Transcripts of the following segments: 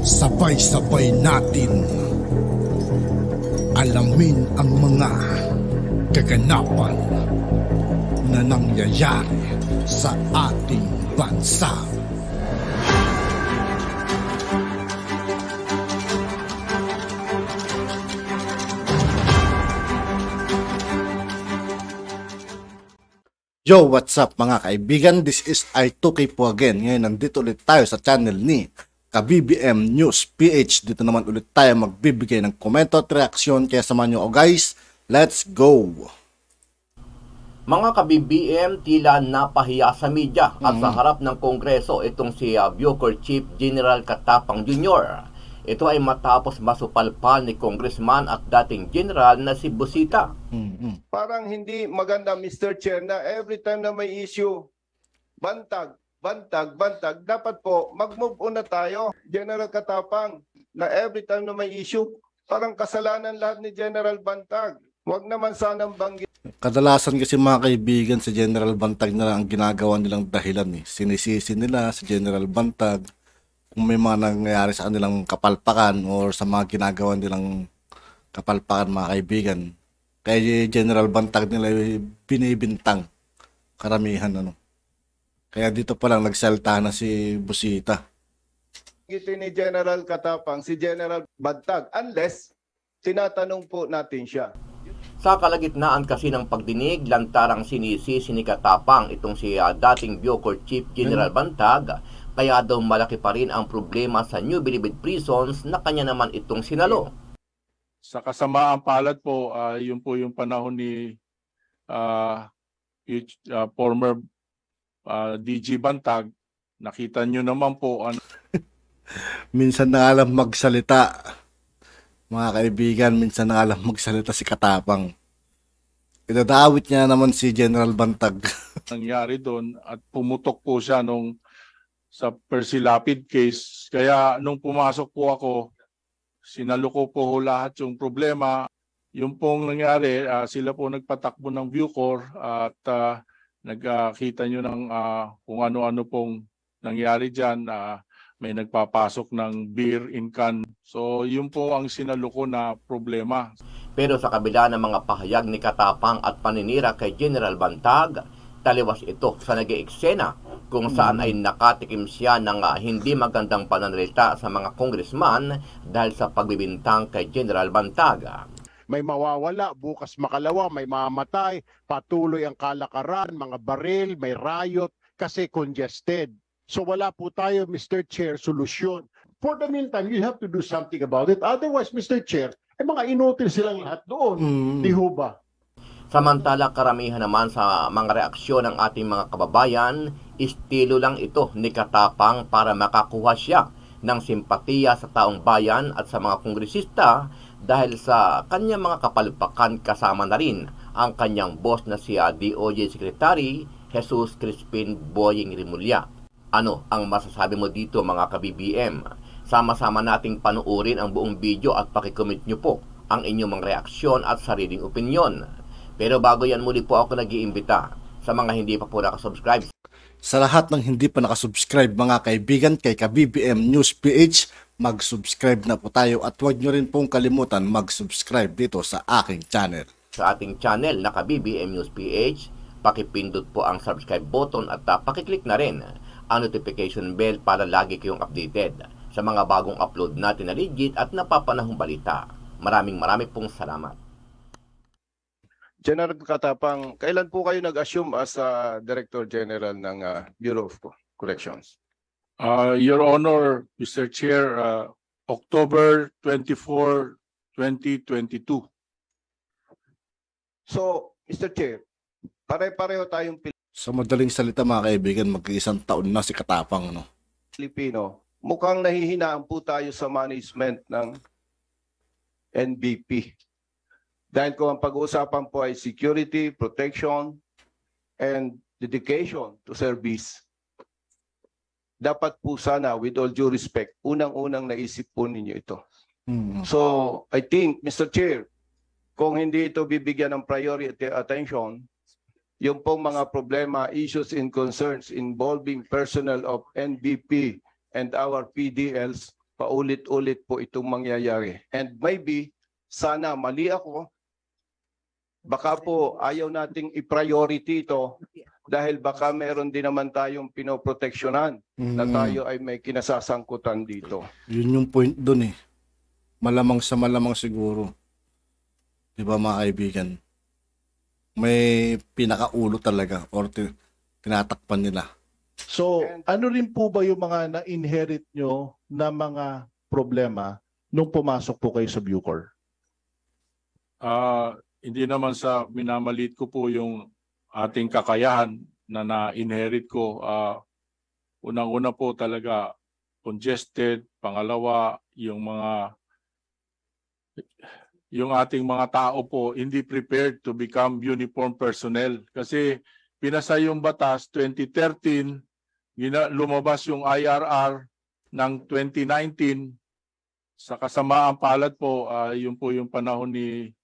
Sabay-sabay natin alamin ang mga kaganapan na nangyayari sa ating bansa. Yo, what's up mga kaibigan? This is I2K po again. Ngayon nandito ulit tayo sa channel ni Ka-BBM News PH. Dito naman ulit tayo magbibigay ng komento at reaksyon. Kaya samahan nyo guys, let's go! Mga ka-BBM, tila napahiya sa media at sa harap ng Kongreso itong si Bucor Chief General Katapang Jr. Ito ay matapos masupalpal ni Congressman at dating General na si Busita. Parang hindi maganda, Mr. Chair, na every time na may issue, bantag. Dapat po, mag-move on na tayo, General Katapang, na every time na may issue, parang kasalanan lahat ni General Bantag. Huwag naman sanang banggit. Kadalasan kasi mga kaibigan, si General Bantag na lang ang ginagawa nilang dahilan. Sinisisi nila si General Bantag kung may mga nangyayari sa kanilang kapalpakan or sa mga ginagawa nilang kapalpakan mga kaibigan. Kaya General Bantag nila binibintang karamihan Kaya dito pa lang nagsalta na si Busita. Ito ni General Katapang, si General Bantag, unless tinatanong po natin siya. Sa kalagitnaan kasi ng pagdinig, lantarang sinisisi ni Katapang itong si dating Bucor Chief General Bantag, kaya daw malaki pa rin ang problema sa New Bilibid prisons na kanya naman itong sinalo. Sa kasamaang palad po, yun po yung panahon ni former DG Bantag. Nakita nyo naman po. Minsan na alam magsalita. Mga kaibigan, minsan na alam magsalita si Katapang. Idadawit niya naman si General Bantag. Nangyari doon at pumutok po siya sa Persilapid case. Kaya nung pumasok po ako, sinalo ko po lahat yung problema. Yung pong nangyari, sila po nagpatakbo ng Bucor at nagkita nyo ng kung ano-ano pong nangyari dyan. May nagpapasok ng beer in can. So yun po ang sinalo ko na problema. Pero sa kabila ng mga pahayag ni Katapang at paninira kay General Bantag, taliwas ito sa nag-eksena kung saan ay nakatikim siya ng hindi magandang pananalita sa mga congressman dahil sa pagbibintang kay General Bantag. May mawawala, bukas makalawa, may mamatay, patuloy ang kalakaran, mga baril, may riot kasi congested. So wala po tayo, Mr. Chair, solusyon. For the meantime, you have to do something about it. Otherwise, Mr. Chair, mga inutil silang lahat doon. Di ho ba? Samantala, karamihan naman sa mga reaksyon ng ating mga kababayan, estilo lang ito ni Katapang para makakuha siya ng simpatiya sa taong bayan at sa mga kongresista dahil sa kanyang mga kapalpakan kasama na rin ang kanyang boss na si DOJ Secretary Jesus Crispin Boying Rimulya. Ano ang masasabi mo dito mga ka-BBM? Sama-sama nating panuorin ang buong video at pakicomment nyo po ang inyong mga reaksyon at sariling opinyon. Pero bago yan, muli po ako nag-iimbita sa mga hindi pa po nakasubscribe. Sa lahat ng hindi pa nakasubscribe mga kaibigan kay Ka-BBM News PH, mag-subscribe na po tayo at huwag nyo rin pong kalimutan mag-subscribe dito sa aking channel. Sa ating channel na Ka-BBM News PH, pakipindot po ang subscribe button at pakiclick na rin ang notification bell para lagi kayong updated sa mga bagong upload natin na legit at napapanahong balita. Maraming pong salamat. General Katapang, kailan po kayo nag-assume as Director General ng Bureau of Corrections? Your Honor, Mr. Chair, October 24, 2022. So, Mr. Chair, pare-pareho tayong Sa madaling salita mga kaibigan, mag-iisang taon na si Katapang. Pilipino. Mukhang nahihinaan po tayo sa management ng NBP. Dahil kung ang pag-uusapan po ay security, protection, and dedication to service, dapat po sana, with all due respect, unang-unang naisip po ninyo ito. So, I think, Mr. Chair, kung hindi ito bibigyan ng priority attention, yung pong mga problema, issues and concerns involving personnel of NBP and our PDLs paulit-ulit po itong mangyayari. And maybe, sana mali ako, baka po ayaw nating i-priority ito dahil baka meron din naman tayong pinoproteksyonan na tayo ay may kinasasangkutan dito. Yun yung point dun eh. Malamang sa malamang siguro. Di ba mga kaibigan? May pinakaulo talaga or tinatakpan nila. So, ano rin po ba yung mga na-inherit nyo na mga problema nung pumasok po kayo sa Bucor? Hindi naman sa minamalit ko po yung ating kakayahan na na-inherit ko. Unang-una po talaga congested, pangalawa yung ating mga tao po hindi prepared to become uniform personnel kasi pinasa yung batas 2013, lumabas yung IRR ng 2019 sa kasamaang palad po yun po yung panahon ni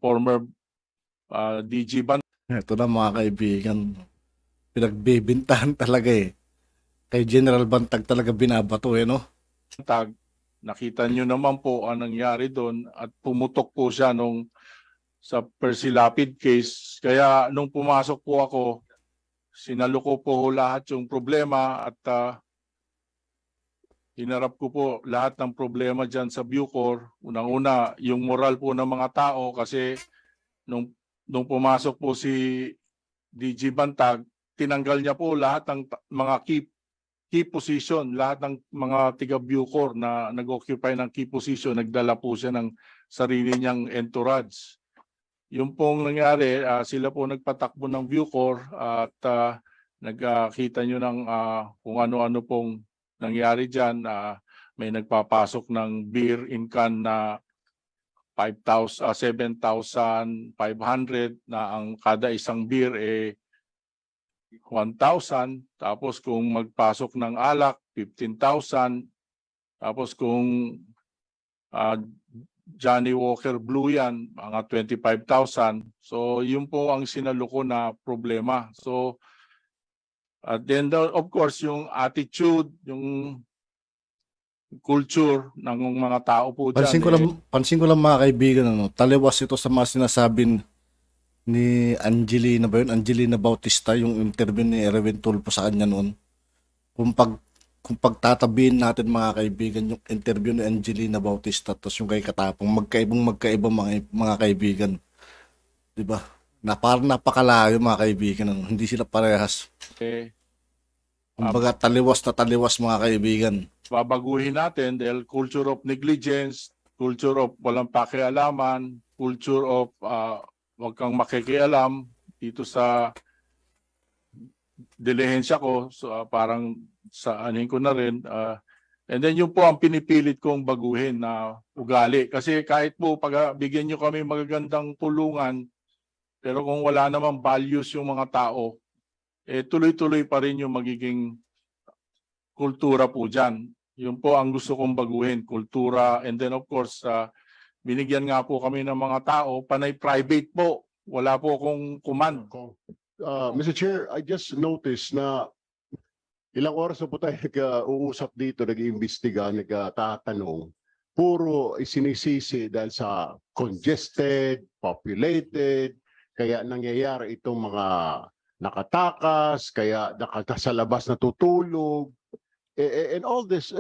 former DG Bantag. Ito na mga kaibigan. Pinagbibintahan talaga eh. Kay General Bantag talaga binabato eh, no? Nakita nyo naman po ang nangyari doon at pumutok po siya sa Percy Lapid case. Kaya nung pumasok po ako, sinaluko po lahat yung problema at hinarap ko po lahat ng problema dyan sa Bucor. Unang-una, yung moral po ng mga tao kasi nung pumasok po si DG Bantag, tinanggal niya po lahat ng mga key position, lahat ng mga tiga Bucor na nag-occupy ng key position, nagdala po siya ng sarili niyang entourage. Yung pong nangyari, sila po nagpatakbo ng Bucor at nagkita nyo ng kung ano-ano pong nangyari dyan. May nagpapasok ng beer in can na 7,500 na ang kada isang beer 1,000. Tapos kung magpasok ng alak, 15,000. Tapos kung Johnny Walker Blue yan, mga 25,000. So yun po ang sinaluko na problema. So then of course yung attitude, yung culture ng mga tao po dyan. Pansin ko lang mga kaibigan, taliwas ito sa mga sinasabi ni Angelina ba yun? Angelina Bautista, yung interview ni Erwin Tulfo sa kanya noon. Kung pagtatabihin natin mga kaibigan yung interview ni Angelina Bautista tapos yung kay Katapang, magkaibang mga kaibigan. Diba? Parang napakalayo mga kaibigan. Hindi sila parehas. Kumbaga taliwas na taliwas mga kaibigan. Babaguhin natin dahil culture of negligence, culture of walang pakialaman, culture of wag kang makikialam dito sa dilihensya ko. So, parang sa anin ko na rin. And then yun po ang pinipilit kong baguhin na ugali. Kasi kahit po pag bigyan nyo kami magagandang tulungan, pero kung wala namang values yung mga tao, tuloy-tuloy pa rin yung magiging kultura po dyan. Yun po ang gusto kong baguhin, kultura. And then of course, binigyan nga po kami ng mga tao, panay private po. Wala po akong command. Mr. Chair, I just noticed na ilang oras na po tayo nag-uusap dito, nag-iimbestiga, nagtatanong. Puro isinisisi dahil sa congested, populated, kaya nangyayari itong mga nakatakas, kaya sa labas natutulog, and all these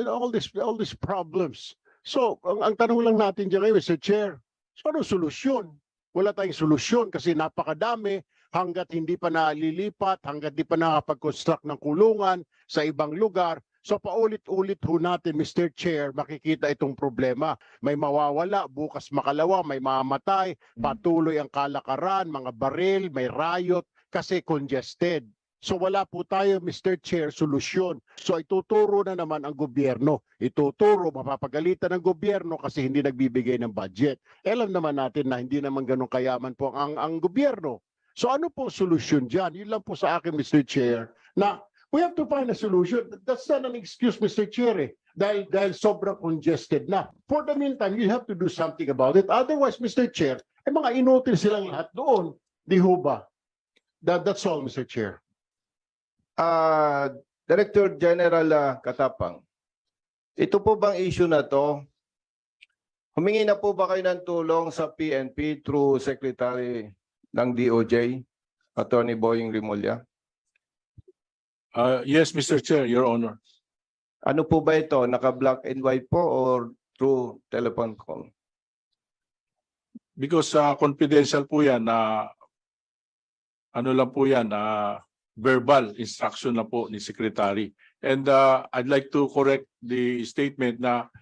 problems. So, ang tanong lang natin dyan ngayon, Mr. Chair, so anong solusyon? Wala tayong solusyon kasi napakadami hanggat hindi pa nalilipat, hanggat hindi pa nakapag-construct ng kulungan sa ibang lugar. So paulit-ulit ho natin, Mr. Chair, makikita itong problema. May mawawala, bukas makalawa, may mamatay, patuloy ang kalakaran, mga baril, may riot kasi congested. So wala po tayo, Mr. Chair, solusyon. So ituturo na naman ang gobyerno. Ituturo, mapapagalitan ng gobyerno kasi hindi nagbibigay ng budget. Alam naman natin na hindi naman ganun kayaman po ang gobyerno. So ano po solusyon dyan? Yun lang po sa akin, Mr. Chair, na we have to find a solution. That's not an excuse, Mr. Chair, dahil sobrang congested na. For the meantime, you have to do something about it. Otherwise, Mr. Chair, mga inutil silang lahat doon. Di ho ba? That's all, Mr. Chair. Director General Katapang, ito po bang issue na to? Humingi na po ba kayo ng tulong sa PNP through Secretary ng DOJ, Attorney Boying Rimulya? Yes, Mr. Chair, Your Honor. Ano po ba ito? Naka-black and white po or through telephone call? Because confidential po yan na ano lang po yan, verbal instruction na po ni Secretary. And I'd like to correct the statement na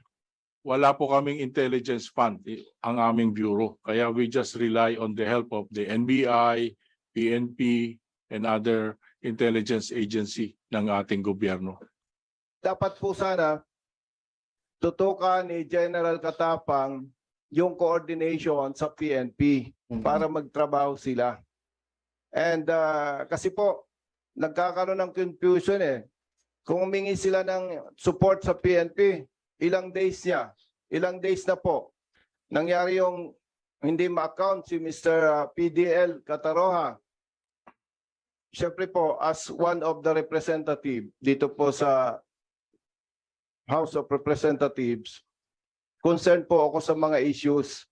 wala po kaming intelligence fund ang aming bureau. Kaya we just rely on the help of the NBI, PNP, and other intelligence agency ng ating gobyerno. Dapat po sana tutukan ni General Katapang yung coordination sa PNP para magtrabaho sila. And kasi po, nagkakaroon ng confusion eh. Kung humingi sila ng support sa PNP, ilang days na po. Nangyari yung hindi ma-account si Mr. PDL Cataroha. Siyempre po, as one of the representative dito po sa House of Representatives, concerned po ako sa mga issues.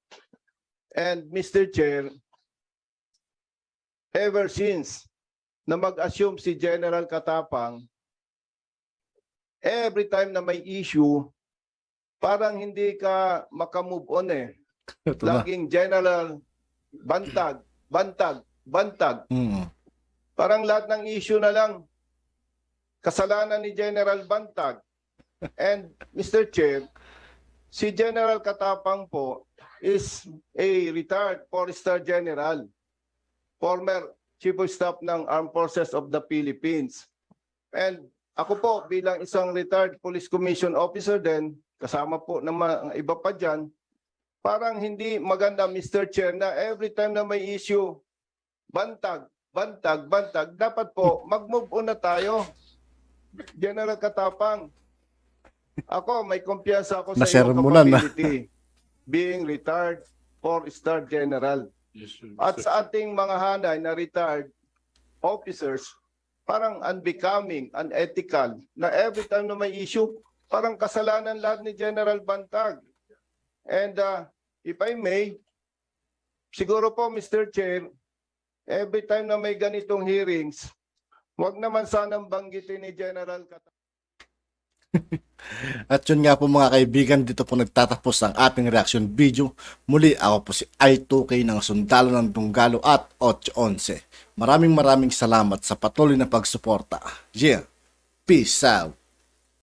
And Mr. Chair, ever since na mag-assume si General Katapang, every time na may issue, parang hindi ka makamove on eh. Ito na. Laging General bantag, bantag, bantag. Parang lahat ng issue na lang kasalanan ni General Bantag. And Mr. Chair, si General Katapang po is a retired 4-star general, former Chief of Staff ng Armed Forces of the Philippines. And ako po bilang isang retired Police Commission Officer din, kasama po ng mga iba pa dyan, parang hindi maganda, Mr. Chair, na every time na may issue, bantag, bantag, bantag, dapat po mag-move on na tayo. General Katapang, ako may kumpiyansa ako sa iyong Nasermonan na. capability being retired 4-star general. Yes, sir. At sa ating mga hanay na retired officers, parang unbecoming, unethical, na every time na may issue, parang kasalanan lahat ni General Bantag. And if I may, siguro po Mr. Chair, every time na may ganitong hearings, wag naman sanang banggitin ni General Katapang. At yun nga po mga kaibigan, dito po nagtatapos ang ating reaction video. Muli ako po si I2K ng Sundalo ng Tunggalo at 811. Maraming salamat sa patuloy na pagsuporta. Yeah, peace out.